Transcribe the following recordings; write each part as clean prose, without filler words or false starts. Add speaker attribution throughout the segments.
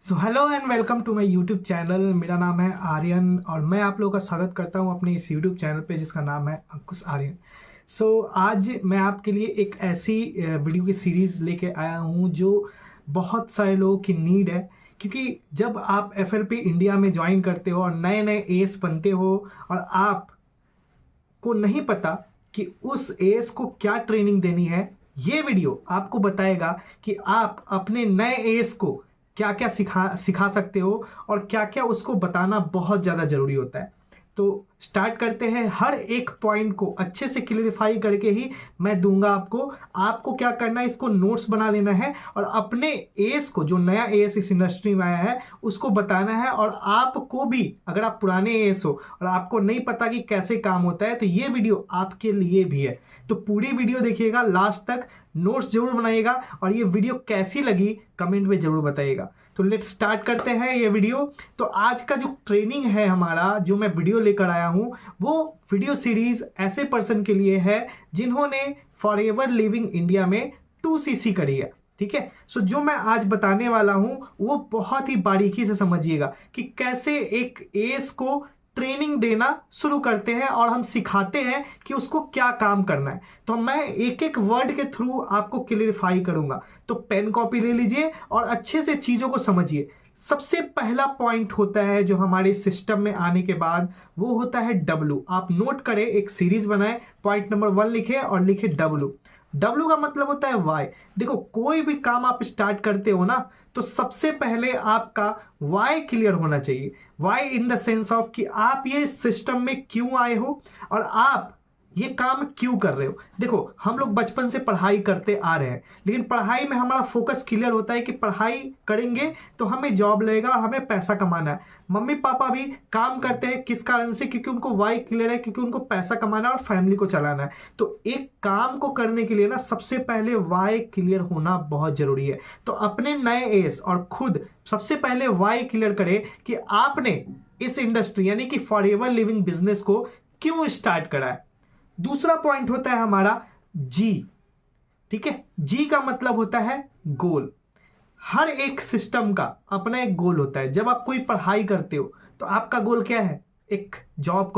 Speaker 1: So hello and welcome to my YouTube channel. मेरा नाम है आर्यन और मैं आप लोगों का स्वागत करता हूं अपने इस यूट्यूब चैनल पे जिसका नाम है अंकुश आर्यन। आज मैं आपके लिए एक ऐसी वीडियो की सीरीज़ लेके आया हूं जो बहुत सारे लोगों की नीड है, क्योंकि जब आप एफएलपी इंडिया में ज्वाइन करते हो और नए नए एएस बनते हो और आप को नहीं पता कि उस एएस को क्या ट्रेनिंग देनी है, ये वीडियो आपको बताएगा कि आप अपने नए एएस को क्या क्या सिखा सकते हो और क्या क्या उसको बताना बहुत ज़्यादा ज़रूरी होता है। तो स्टार्ट करते हैं। हर एक पॉइंट को अच्छे से क्लियरिफाई करके ही मैं दूंगा आपको। आपको क्या करना है, इसको नोट्स बना लेना है और अपने एएस को, जो नया एएस इस इंडस्ट्री में आया है, उसको बताना है। और आपको भी, अगर आप पुराने एएस हो और आपको नहीं पता कि कैसे काम होता है, तो ये वीडियो आपके लिए भी है। तो पूरी वीडियो देखिएगा लास्ट तक, नोट्स जरूर बनाइएगा और ये वीडियो कैसी लगी कमेंट में जरूर बताइएगा। तो लेट्स स्टार्ट करते हैं ये वीडियो। तो आज का जो ट्रेनिंग है हमारा, जो मैं वीडियो लेकर आया हूं, वो वीडियो सीरीज ऐसे पर्सन के लिए है जिन्होंने फॉरएवर लिविंग इंडिया में 2CC करी है। ठीक है। सो जो मैं आज बताने वाला हूं वो बहुत ही बारीकी से समझिएगा कि कैसे एक एस को ट्रेनिंग देना शुरू करते हैं और हम सिखाते हैं कि उसको क्या काम करना है। तो मैं एक एक वर्ड के थ्रू आपको क्लियरिफाई करूंगा। तो पेन कॉपी ले लीजिए और अच्छे से चीजों को समझिए। सबसे पहला पॉइंट होता है जो हमारे सिस्टम में आने के बाद, वो होता है डब्लू। आप नोट करें, एक सीरीज बनाए, पॉइंट नंबर 1 लिखे और लिखे डब्लू। डब्लू का मतलब होता है वाई। देखो, कोई भी काम आप स्टार्ट करते हो ना, तो सबसे पहले आपका वाई क्लियर होना चाहिए। Why in the sense of कि आप ये सिस्टम में क्यों आए हो और आप ये काम क्यों कर रहे हो। देखो, हम लोग बचपन से पढ़ाई करते आ रहे हैं, लेकिन पढ़ाई में हमारा फोकस क्लियर होता है कि पढ़ाई करेंगे तो हमें जॉब लगेगा और हमें पैसा कमाना है। मम्मी पापा भी काम करते हैं किस कारण से? क्योंकि उनको वाई क्लियर है, क्योंकि उनको पैसा कमाना है और फैमिली को चलाना है। तो एक काम को करने के लिए ना, सबसे पहले वाई क्लियर होना बहुत जरूरी है। तो अपने नए एस और खुद सबसे पहले वाई क्लियर करें कि आपने इस इंडस्ट्री यानी कि फॉरएवर लिविंग बिजनेस को क्यों स्टार्ट करा है। दूसरा पॉइंट होता है हमारा जी। ठीक है। जी का मतलब होता है गोल। हर एक सिस्टम का अपना एक गोल होता है। जब आप कोई पढ़ाई करते हो तो आपका गोल क्या है? एक जॉब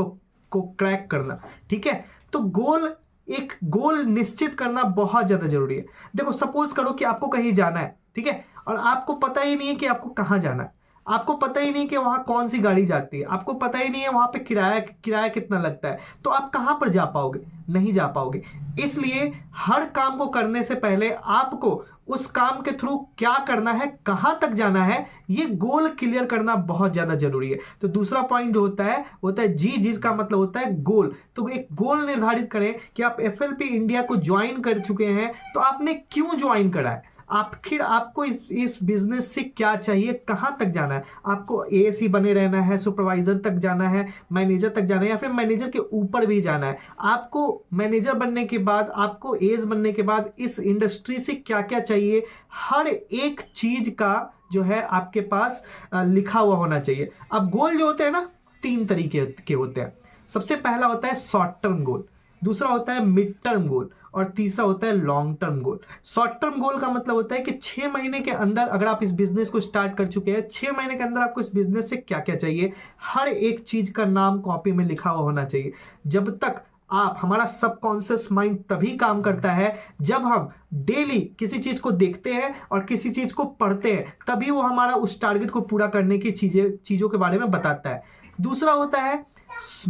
Speaker 1: को क्रैक करना। ठीक है। तो एक गोल निश्चित करना बहुत ज्यादा जरूरी है। देखो, सपोज करो कि आपको कहीं जाना है, ठीक है, और आपको पता ही नहीं है कि आपको कहां जाना है। आपको पता ही नहीं कि वहां कौन सी गाड़ी जाती है, आपको पता ही नहीं है वहां पे किराया कितना लगता है। तो आप कहां पर जा पाओगे? नहीं जा पाओगे। इसलिए हर काम को करने से पहले आपको उस काम के थ्रू क्या करना है, कहां तक जाना है, ये गोल क्लियर करना बहुत ज्यादा जरूरी है। तो दूसरा पॉइंट जो होता है जी। जिसका मतलब होता है गोल। तो एक गोल निर्धारित करें कि आप एफएलपी इंडिया को ज्वाइन कर चुके हैं, तो आपने क्यों ज्वाइन करा है, आखिर आपको इस बिजनेस से क्या चाहिए, कहां तक जाना है। आपको एएसई बने रहना है, सुपरवाइजर तक जाना है, मैनेजर तक जाना है, या फिर मैनेजर के ऊपर भी जाना है। आपको मैनेजर बनने के बाद, आपको एएस बनने के बाद इस इंडस्ट्री से क्या क्या चाहिए, हर एक चीज का जो है आपके पास लिखा हुआ होना चाहिए। अब गोल जो होते हैं ना, 3 तरीके के होते हैं। सबसे पहला होता है शॉर्ट टर्म गोल, दूसरा होता है मिड टर्म गोल और तीसरा होता है long term goal. Short term goal का मतलब होता है कि 6 महीने के अंदर, अगर आप इस बिजनेस को स्टार्ट कर चुके हैं, 6 महीने के अंदर आपको इस बिजनेस से क्या क्या चाहिए, हर एक चीज का नाम कॉपी में लिखा हुआ होना चाहिए। जब तक आप, हमारा सबकॉन्शियस माइंड तभी काम करता है जब हम डेली किसी चीज को देखते हैं और किसी चीज को पढ़ते हैं, तभी वो हमारा उस टारगेट को पूरा करने की चीजों के बारे में बताता है। दूसरा होता है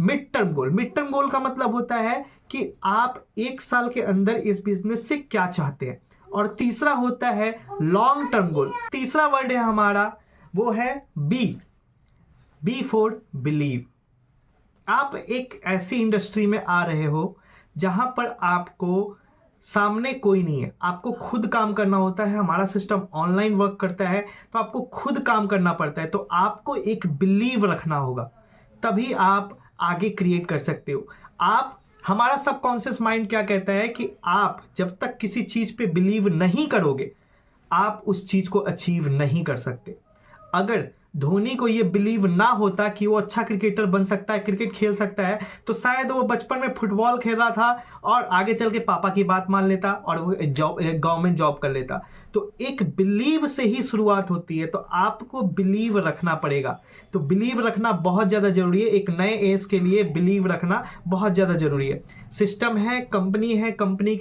Speaker 1: mid term goal. Mid term goal का मतलब होता है कि आप 1 साल के अंदर इस बिजनेस से क्या चाहते हैं। और तीसरा होता है लॉन्ग टर्म गोल। तीसरा वर्ड है हमारा, वो है बी फॉर बिलीव। आप एक ऐसी इंडस्ट्री में आ रहे हो जहां पर आपको सामने कोई नहीं है, आपको खुद काम करना होता है। हमारा सिस्टम ऑनलाइन वर्क करता है, तो आपको खुद काम करना पड़ता है। तो आपको एक बिलीव रखना होगा, तभी आप आगे क्रिएट कर सकते हो। हमारा सबकॉन्शियस माइंड क्या कहता है कि आप जब तक किसी चीज पे बिलीव नहीं करोगे, आप उस चीज को अचीव नहीं कर सकते। अगर धोनी को ये बिलीव ना होता कि वो अच्छा क्रिकेटर बन सकता है, क्रिकेट खेल सकता है, तो शायद वो बचपन में फुटबॉल खेल रहा था और आगे चल के पापा की बात मान लेता और वो गवर्नमेंट जॉब कर लेता। तो एक बिलीव से ही शुरुआत होती है, तो आपको बिलीव रखना पड़ेगा। तो बिलीव रखना बहुत ज़्यादा जरूरी है। एक नए एज के लिए बिलीव रखना बहुत ज़्यादा जरूरी है। सिस्टम है, कंपनी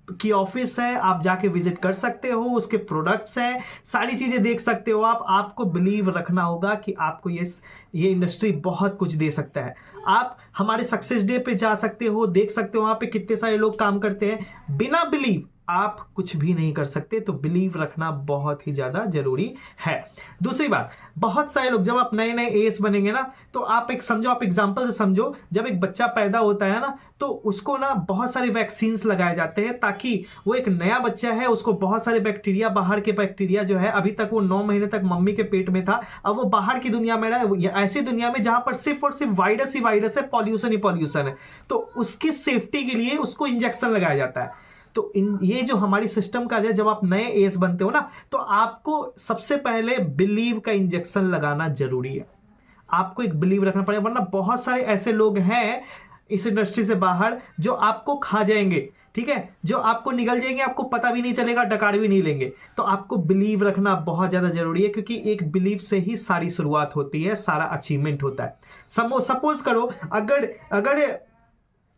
Speaker 1: की ऑफिस है, आप जाके विजिट कर सकते हो, उसके प्रोडक्ट्स हैं, सारी चीजें देख सकते हो आप। आपको बिलीव रखना होगा कि आपको ये इंडस्ट्री बहुत कुछ दे सकता है। आप हमारे सक्सेस डे पे जा सकते हो, देख सकते हो वहां पे कितने सारे लोग काम करते हैं। बिना बिलीव आप कुछ भी नहीं कर सकते। तो बिलीव रखना बहुत ही ज्यादा जरूरी है। दूसरी बात, बहुत सारे लोग, जब आप नए नए एएस बनेंगे ना, तो आप एग्जांपल से समझो, जब एक बच्चा पैदा होता है ना, तो उसको ना बहुत सारे वैक्सीन्स लगाए जाते हैं, ताकि वो एक नया बच्चा है, उसको बहुत सारे बैक्टीरिया, बाहर के बैक्टीरिया जो है, अभी तक वो 9 महीने तक मम्मी के पेट में था, अब वो बाहर की दुनिया में रहा, ऐसी दुनिया में जहां पर सिर्फ और सिर्फ वायरस ही वायरस है, पॉल्यूशन ही पॉल्यूशन है। तो उसकी सेफ्टी के लिए उसको इंजेक्शन लगाया जाता है। तो ये जो हमारी सिस्टम का है, जब आप नए एएस बनते हो ना, तो आपको सबसे पहले बिलीव का इंजेक्शन लगाना जरूरी है। आपको एक बिलीव रखना पड़ेगा, वरना बहुत सारे ऐसे लोग हैं इस इंडस्ट्री से बाहर जो आपको खा जाएंगे, ठीक है, जो आपको निगल जाएंगे, आपको पता भी नहीं चलेगा, डकार भी नहीं लेंगे। तो आपको बिलीव रखना बहुत ज्यादा जरूरी है, क्योंकि एक बिलीव से ही सारी शुरुआत होती है, सारा अचीवमेंट होता है। सपोज करो, अगर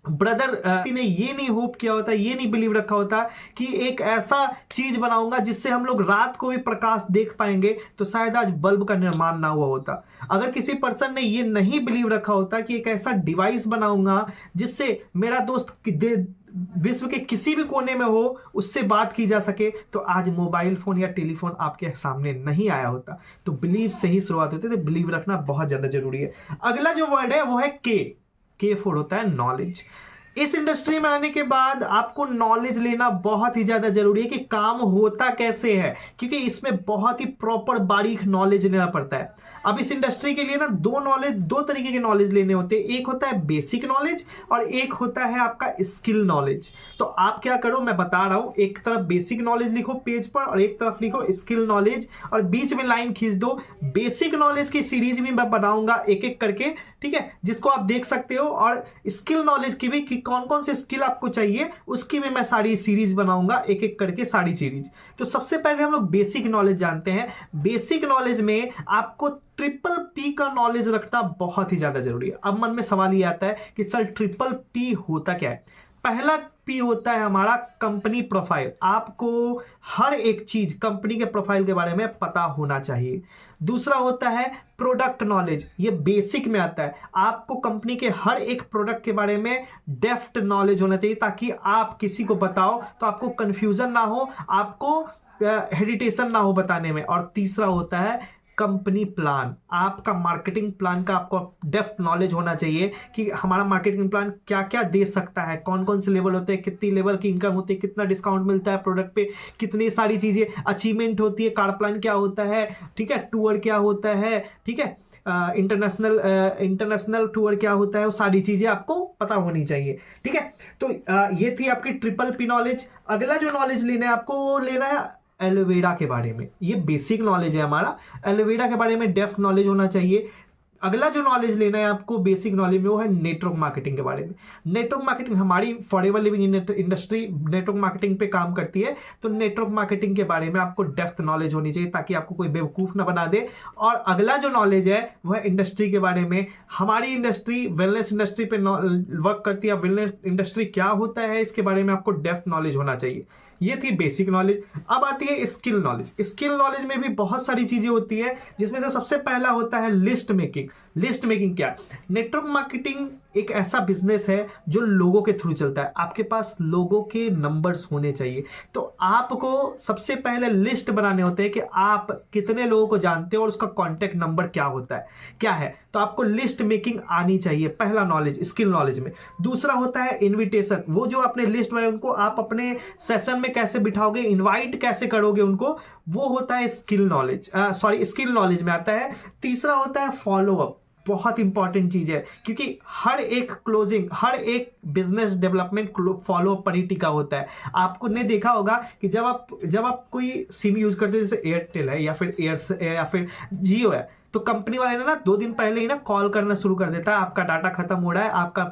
Speaker 1: ब्रदर ने ये नहीं होप किया होता, ये नहीं बिलीव रखा होता कि एक ऐसा चीज बनाऊंगा जिससे हम लोग रात को भी प्रकाश देख पाएंगे, तो शायद आज बल्ब का निर्माण ना हुआ होता। अगर किसी पर्सन ने ये नहीं बिलीव रखा होता कि एक ऐसा डिवाइस बनाऊंगा जिससे मेरा दोस्त विश्व के किसी भी कोने में हो, उससे बात की जा सके, तो आज मोबाइल फोन या टेलीफोन आपके सामने नहीं आया होता। तो बिलीव से ही शुरुआत होती है। तो बिलीव रखना बहुत ज्यादा जरूरी है। अगला जो वर्ड है वो है के फॉर होता है नॉलेज। इस इंडस्ट्री में आने के बाद आपको नॉलेज लेना बहुत ही ज्यादा जरूरी है कि काम होता कैसे है, क्योंकि इसमें बहुत ही प्रॉपर बारीक नॉलेज लेना पड़ता है। अब इस इंडस्ट्री के लिए ना दो तरीके के नॉलेज लेने होते हैं। एक होता है बेसिक नॉलेज और एक होता है आपका स्किल नॉलेज। तो आप क्या करो, मैं बता रहा हूं, एक तरफ बेसिक नॉलेज लिखो पेज पर और एक तरफ लिखो स्किल नॉलेज, और बीच में लाइन खींच दो। बेसिक नॉलेज की सीरीज भी मैं बनाऊंगा एक एक करके, ठीक है, जिसको आप देख सकते हो, और स्किल नॉलेज की भी, कि कौन कौन से स्किल आपको चाहिए, उसकी भी मैं सारी सीरीज बनाऊंगा एक एक करके, सारी सीरीज। तो सबसे पहले हम लोग बेसिक नॉलेज जानते हैं। बेसिक नॉलेज में आपको ट्रिपल का नॉलेज रखना बहुत ही ज्यादा जरूरी है। अब मन में सवाल ये आता है कि सर ट्रिपल होता क्या है। पहला पी होता है हमारा कंपनी प्रोफाइल। आपको हर एक चीज कंपनी के प्रोफाइल के बारे में पता होना चाहिए। दूसरा होता है प्रोडक्ट नॉलेज, ये बेसिक में आता है। आपको कंपनी के हर एक प्रोडक्ट के बारे में डेप्थ नॉलेज होना चाहिए, ताकि आप किसी को बताओ तो आपको कंफ्यूजन ना हो, आपको हेडिटेशन ना हो बताने में। और तीसरा होता है कंपनी प्लान। आपका मार्केटिंग प्लान का आपको डेप्थ नॉलेज होना चाहिए कि हमारा मार्केटिंग प्लान क्या क्या दे सकता है, कौन कौन से लेवल होते हैं, कितनी लेवल की इनकम होती है, कितना डिस्काउंट मिलता है प्रोडक्ट पे, कितनी सारी चीजें अचीवमेंट होती है, कार्ड प्लान क्या होता है, ठीक है, टूर क्या होता है, ठीक है, इंटरनेशनल टूर क्या होता है, वो सारी चीजें आपको पता होनी चाहिए, ठीक है। तो ये थी आपकी ट्रिपल पी नॉलेज। अगला जो नॉलेज लेना है आपको, वो लेना है एलोवेरा के बारे में। ये बेसिक नॉलेज है हमारा। एलोवेरा के बारे में डेप्थ नॉलेज होना चाहिए। अगला जो नॉलेज लेना है आपको बेसिक नॉलेज में, वो है नेटवर्क मार्केटिंग के बारे में। नेटवर्क मार्केटिंग, हमारी forever living industry network marketing पे काम करती है, तो नेटवर्क मार्केटिंग के बारे में आपको डेप्थ नॉलेज होनी चाहिए, ताकि आपको कोई बेवकूफ ना बना दे। और अगला जो नॉलेज है वो है इंडस्ट्री के बारे में। हमारी इंडस्ट्री वेलनेस इंडस्ट्री पे वर्क करती है। वेलनेस इंडस्ट्री क्या होता है, इसके बारे में आपको डेप्थ नॉलेज होना चाहिए। ये थी बेसिक नॉलेज। अब आती है स्किल नॉलेज। स्किल नॉलेज में भी बहुत सारी चीजें होती है, जिसमें से सबसे पहला होता है लिस्ट मेकिंग। लिस्ट मेकिंग क्या है? नेटवर्क मार्केटिंग एक ऐसा बिजनेस है जो लोगों के थ्रू चलता है। आपके पास लोगों के नंबर्स होने चाहिए। तो आपको सबसे पहले लिस्ट बनाने होते हैं कि आप कितने लोगों को जानते हो और उसका कॉन्टेक्ट नंबर क्या होता है, क्या है। तो आपको लिस्ट मेकिंग आनी चाहिए, पहला नॉलेज स्किल नॉलेज में। दूसरा होता है इनविटेशन। वो जो आपने लिस्ट बनाई उनको आप अपने सेशन में कैसे बिठाओगे, इनवाइट कैसे करोगे उनको, वो होता है स्किल नॉलेज, स्किल नॉलेज में आता है। तीसरा होता है फॉलो अप। बहुत इंपॉर्टेंट चीज है, क्योंकि हर एक क्लोजिंग, हर एक बिजनेस डेवलपमेंट फॉलो अप पर ही टिका होता है। आपको ने देखा होगा कि जब आप कोई सिम यूज करते हो, जैसे एयरटेल है या फिर जियो है, तो कंपनी वाले ने ना 2 दिन पहले ही ना कॉल करना शुरू कर देता है, आपका डाटा खत्म हो रहा है, आपका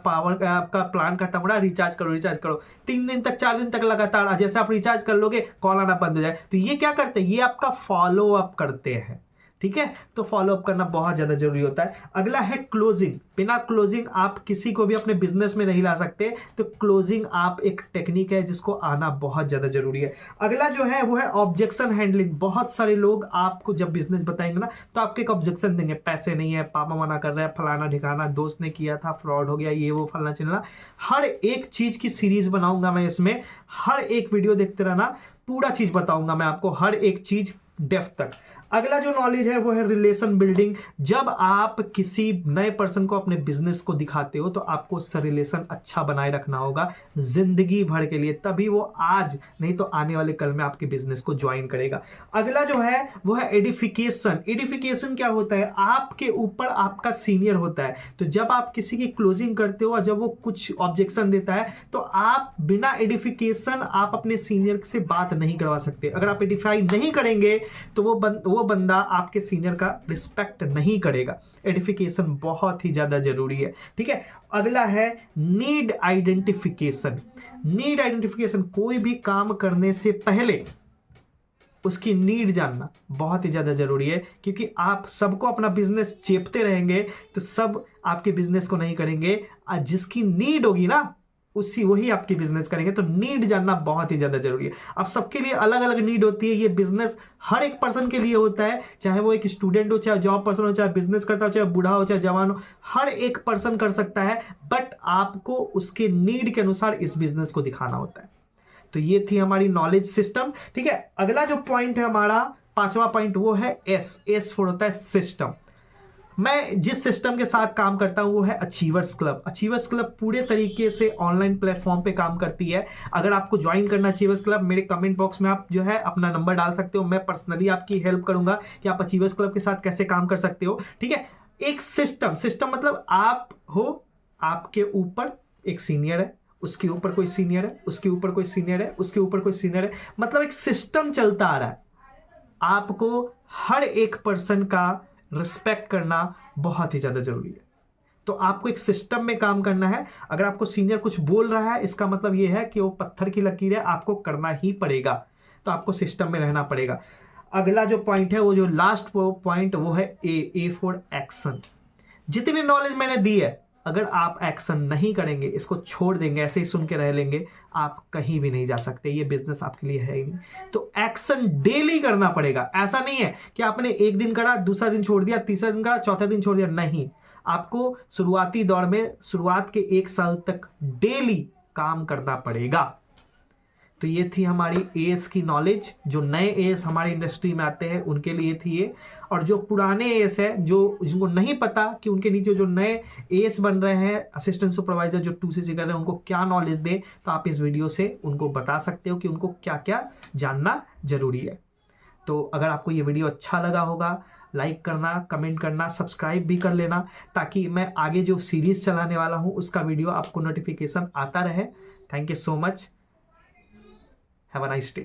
Speaker 1: प्लान खत्म हो रहा है, रिचार्ज करो। 3 दिन तक 4 दिन तक लगातार जैसे आप रिचार्ज कर लोगे कॉल आना बंद हो जाए। तो ये क्या करते हैं, ये आपका फॉलो अप करते हैं, ठीक है। तो फॉलो अप करना बहुत ज्यादा जरूरी होता है। अगला है क्लोजिंग। बिना क्लोजिंग आप किसी को भी अपने बिजनेस में नहीं ला सकते, तो क्लोजिंग आप एक टेक्निक है जिसको आना बहुत ज्यादा जरूरी है। अगला जो है वो है ऑब्जेक्शन हैंडलिंग। बहुत सारे लोग आपको जब बिजनेस बताएंगे ना तो आपके एक ऑब्जेक्शन देंगे, पैसे नहीं है, पापा मना कर रहे हैं, फलाना ठिकाना, दोस्त ने किया था, फ्रॉड हो गया, ये वो फलाना चिल्ला। हर एक चीज की सीरीज बनाऊंगा मैं इसमें, हर एक वीडियो देखते रहना, पूरा चीज बताऊंगा मैं आपको, हर एक चीज डेप्थ तक। अगला जो नॉलेज है वो है रिलेशन बिल्डिंग। जब आप किसी नए पर्सन को अपने बिजनेस को दिखाते हो तो आपको उससे रिलेशन अच्छा बनाए रखना होगा जिंदगी भर के लिए, तभी वो आज नहीं तो आने वाले कल में आपके बिजनेस को ज्वाइन करेगा। अगला जो है वो है एडिफिकेशन। एडिफिकेशन क्या होता है, आपके ऊपर आपका सीनियर होता है, तो जब आप किसी की क्लोजिंग करते हो और जब वो कुछ ऑब्जेक्शन देता है तो आप बिना एडिफिकेशन आप अपने सीनियर से बात नहीं करवा सकते। अगर आप एडिफाई नहीं करेंगे तो वो बंदा आपके सीनियर का रिस्पेक्ट नहीं करेगा। एडिफिकेशन बहुत ही ज्यादा जरूरी है, ठीक है। अगला है नीड आइडेंटिफिकेशन। नीड आइडेंटिफिकेशन, कोई भी काम करने से पहले उसकी नीड जानना बहुत ही ज्यादा जरूरी है, क्योंकि आप सबको अपना बिजनेस चेपते रहेंगे तो सब आपके बिजनेस को नहीं करेंगे। जिसकी नीड होगी ना वही आपकी बिजनेस करेंगे। तो नीड जानना बहुत ही ज्यादा जरूरी है। अब सबके लिए अलग अलग नीड होती है, ये बिजनेस हर एक पर्सन के लिए होता है, चाहे वो एक स्टूडेंट हो, चाहे जॉब पर्सन हो, चाहे बिजनेस करता हो, चाहे बूढ़ा हो, चाहे जवान हो, हर एक पर्सन कर सकता है, बट आपको उसके नीड के अनुसार इस बिजनेस को दिखाना होता है। तो ये थी हमारी नॉलेज सिस्टम, ठीक है। अगला जो पॉइंट है हमारा 5वां पॉइंट वो है एस फॉर होता है सिस्टम। मैं जिस सिस्टम के साथ काम करता हूं वो है अचीवर्स क्लब। अचीवर्स क्लब पूरे तरीके से ऑनलाइन प्लेटफॉर्म पे काम करती है। अगर आपको ज्वाइन करना अचीवर्स क्लब, मेरे कमेंट बॉक्स में आप जो है अपना नंबर डाल सकते हो, मैं पर्सनली आपकी हेल्प करूंगा कि आप अचीवर्स क्लब के साथ कैसे काम कर सकते हो, ठीक है। एक सिस्टम मतलब आप हो, आपके ऊपर एक सीनियर है, उसके ऊपर कोई सीनियर है, उसके ऊपर कोई सीनियर है, उसके ऊपर कोई सीनियर है, मतलब एक सिस्टम चलता आ रहा है। आपको हर एक पर्सन का रिस्पेक्ट करना बहुत ही ज्यादा जरूरी है। तो आपको एक सिस्टम में काम करना है। अगर आपको सीनियर कुछ बोल रहा है इसका मतलब यह है कि वो पत्थर की लकीर है, आपको करना ही पड़ेगा, तो आपको सिस्टम में रहना पड़ेगा। अगला जो पॉइंट है वो जो लास्ट पॉइंट वो है ए फॉर एक्शन। जितनी नॉलेज मैंने दी है, अगर आप एक्शन नहीं करेंगे, इसको छोड़ देंगे, ऐसे ही सुन के रह लेंगे, आप कहीं भी नहीं जा सकते, ये बिजनेस आपके लिए है ही नहीं। तो एक्शन डेली करना पड़ेगा। ऐसा नहीं है कि आपने एक दिन करा, दूसरा दिन छोड़ दिया, तीसरा दिन करा, चौथा दिन छोड़ दिया, नहीं। आपको शुरुआती दौर में, शुरुआत के 1 साल तक डेली काम करना पड़ेगा। तो ये थी हमारी एएस की नॉलेज। जो नए एएस हमारी इंडस्ट्री में आते हैं उनके लिए थी ये, और जो पुराने एएस है, जो जिनको नहीं पता कि उनके नीचे जो नए एएस बन रहे हैं, असिस्टेंट सुपरवाइजर जो 2CC कर रहे हैं, उनको क्या नॉलेज दे, तो आप इस वीडियो से उनको बता सकते हो कि उनको क्या क्या जानना जरूरी है। तो अगर आपको ये वीडियो अच्छा लगा होगा, लाइक करना, कमेंट करना, सब्सक्राइब भी कर लेना, ताकि मैं आगे जो सीरीज चलाने वाला हूं उसका वीडियो आपको नोटिफिकेशन आता रहे। Thank you so much. Have a nice day.